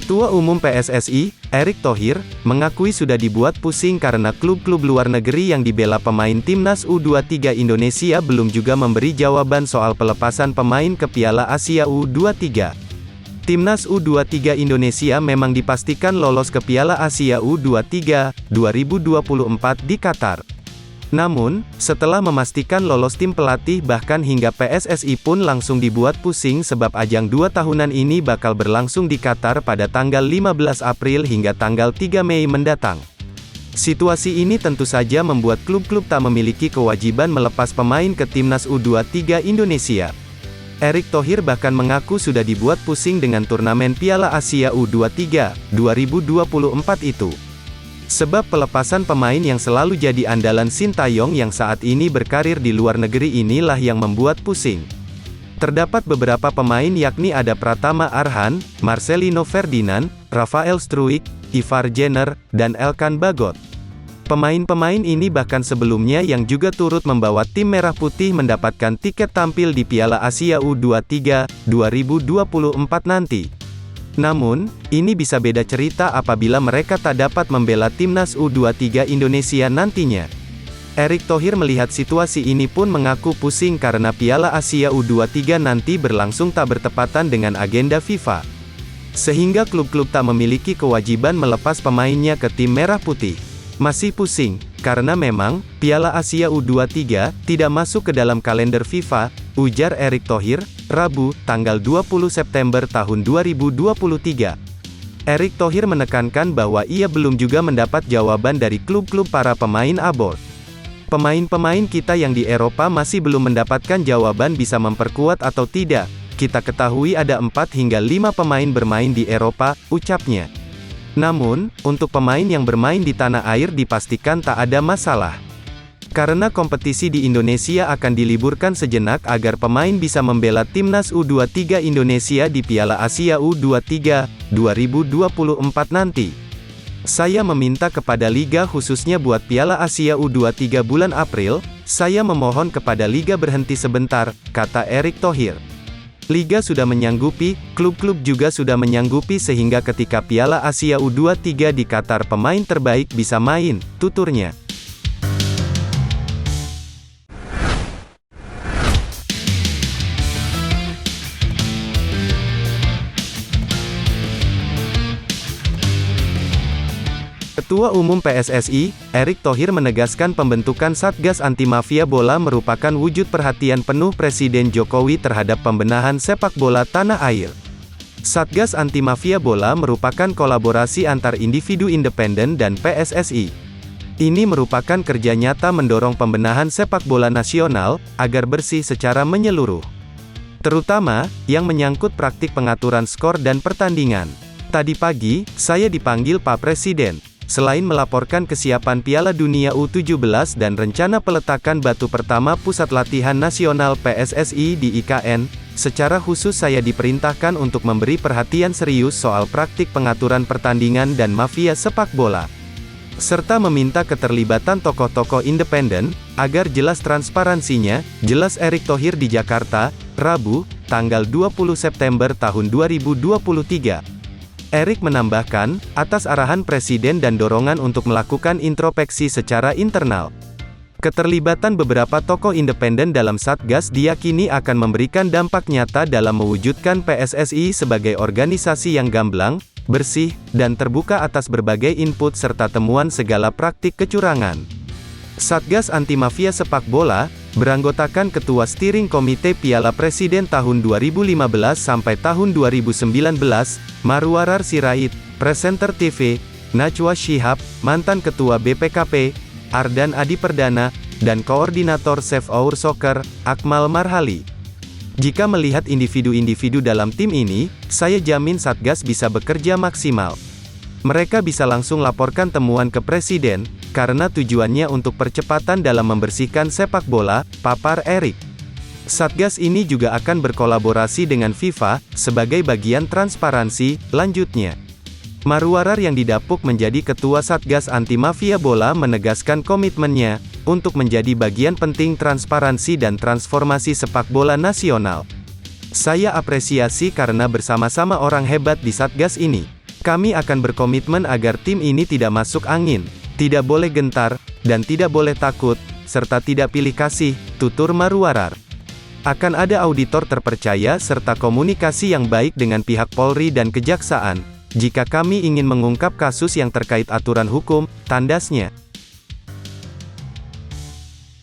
Ketua Umum PSSI, Erick Thohir, mengakui sudah dibuat pusing karena klub-klub luar negeri yang dibela pemain Timnas U23 Indonesia belum juga memberi jawaban soal pelepasan pemain ke Piala Asia U23. Timnas U23 Indonesia memang dipastikan lolos ke Piala Asia U23 2024 di Qatar. Namun, setelah memastikan lolos tim pelatih bahkan hingga PSSI pun langsung dibuat pusing sebab ajang 2 tahunan ini bakal berlangsung di Qatar pada tanggal 15 April hingga tanggal 3 Mei mendatang. Situasi ini tentu saja membuat klub-klub tak memiliki kewajiban melepas pemain ke Timnas U23 Indonesia. Erick Thohir bahkan mengaku sudah dibuat pusing dengan turnamen Piala Asia U23 2024 itu. Sebab pelepasan pemain yang selalu jadi andalan Sintayong yang saat ini berkarir di luar negeri inilah yang membuat pusing. Terdapat beberapa pemain yakni ada Pratama Arhan, Marcelino Ferdinand, Rafael Struijk, Ivar Jenner, dan Elkan Bagot. Pemain-pemain ini bahkan sebelumnya yang juga turut membawa tim Merah Putih mendapatkan tiket tampil di Piala Asia U23 2024 nanti. Namun, ini bisa beda cerita apabila mereka tak dapat membela Timnas U23 Indonesia nantinya. Erick Thohir melihat situasi ini pun mengaku pusing karena Piala Asia U23 nanti berlangsung tak bertepatan dengan agenda FIFA. Sehingga klub-klub tak memiliki kewajiban melepas pemainnya ke tim Merah Putih. Masih pusing, karena memang, Piala Asia U23 tidak masuk ke dalam kalender FIFA, ujar Erick Thohir, Rabu, tanggal 20 September tahun 2023. Erick Thohir menekankan bahwa ia belum juga mendapat jawaban dari klub-klub para pemain abort. Pemain-pemain kita yang di Eropa masih belum mendapatkan jawaban bisa memperkuat atau tidak. Kita ketahui ada 4 hingga 5 pemain bermain di Eropa, ucapnya. Namun, untuk pemain yang bermain di tanah air dipastikan tak ada masalah. Karena kompetisi di Indonesia akan diliburkan sejenak agar pemain bisa membela Timnas U23 Indonesia di Piala Asia U23 2024 nanti. Saya meminta kepada Liga khususnya buat Piala Asia U23 bulan April, saya memohon kepada Liga berhenti sebentar, kata Erick Thohir. Liga sudah menyanggupi, klub-klub juga sudah menyanggupi sehingga ketika Piala Asia U23 di Qatar pemain terbaik bisa main, tuturnya. Ketua Umum PSSI, Erick Thohir menegaskan pembentukan Satgas Anti Mafia Bola merupakan wujud perhatian penuh Presiden Jokowi terhadap pembenahan sepak bola tanah air. Satgas Anti Mafia Bola merupakan kolaborasi antar individu independen dan PSSI. Ini merupakan kerja nyata mendorong pembenahan sepak bola nasional, agar bersih secara menyeluruh. Terutama, yang menyangkut praktik pengaturan skor dan pertandingan. Tadi pagi, saya dipanggil Pak Presiden. Selain melaporkan kesiapan Piala Dunia U17 dan rencana peletakan batu pertama Pusat Latihan Nasional PSSI di IKN, secara khusus saya diperintahkan untuk memberi perhatian serius soal praktik pengaturan pertandingan dan mafia sepak bola. Serta meminta keterlibatan tokoh-tokoh independen, agar jelas transparansinya, jelas Erick Thohir di Jakarta, Rabu, tanggal 20 September tahun 2023. Erick menambahkan, atas arahan Presiden dan dorongan untuk melakukan introspeksi secara internal. Keterlibatan beberapa tokoh independen dalam Satgas diyakini akan memberikan dampak nyata dalam mewujudkan PSSI sebagai organisasi yang gamblang, bersih, dan terbuka atas berbagai input serta temuan segala praktik kecurangan. Satgas Anti Mafia Sepak Bola, beranggotakan Ketua Steering Komite Piala Presiden tahun 2015 sampai tahun 2019, Marwarar Sirait, presenter TV, Najwa Shihab, mantan Ketua BPKP, Ardan Adi Perdana, dan Koordinator Save Our Soccer, Akmal Marhali. Jika melihat individu-individu dalam tim ini, saya jamin Satgas bisa bekerja maksimal. Mereka bisa langsung laporkan temuan ke Presiden, karena tujuannya untuk percepatan dalam membersihkan sepak bola, papar Erick. Satgas ini juga akan berkolaborasi dengan FIFA, sebagai bagian transparansi, lanjutnya. Marwarar yang didapuk menjadi Ketua Satgas Anti Mafia Bola menegaskan komitmennya, untuk menjadi bagian penting transparansi dan transformasi sepak bola nasional. Saya apresiasi karena bersama-sama orang hebat di Satgas ini. Kami akan berkomitmen agar tim ini tidak masuk angin, tidak boleh gentar, dan tidak boleh takut, serta tidak pilih kasih, tutur Marwarar. Akan ada auditor terpercaya serta komunikasi yang baik dengan pihak Polri dan Kejaksaan, jika kami ingin mengungkap kasus yang terkait aturan hukum, tandasnya.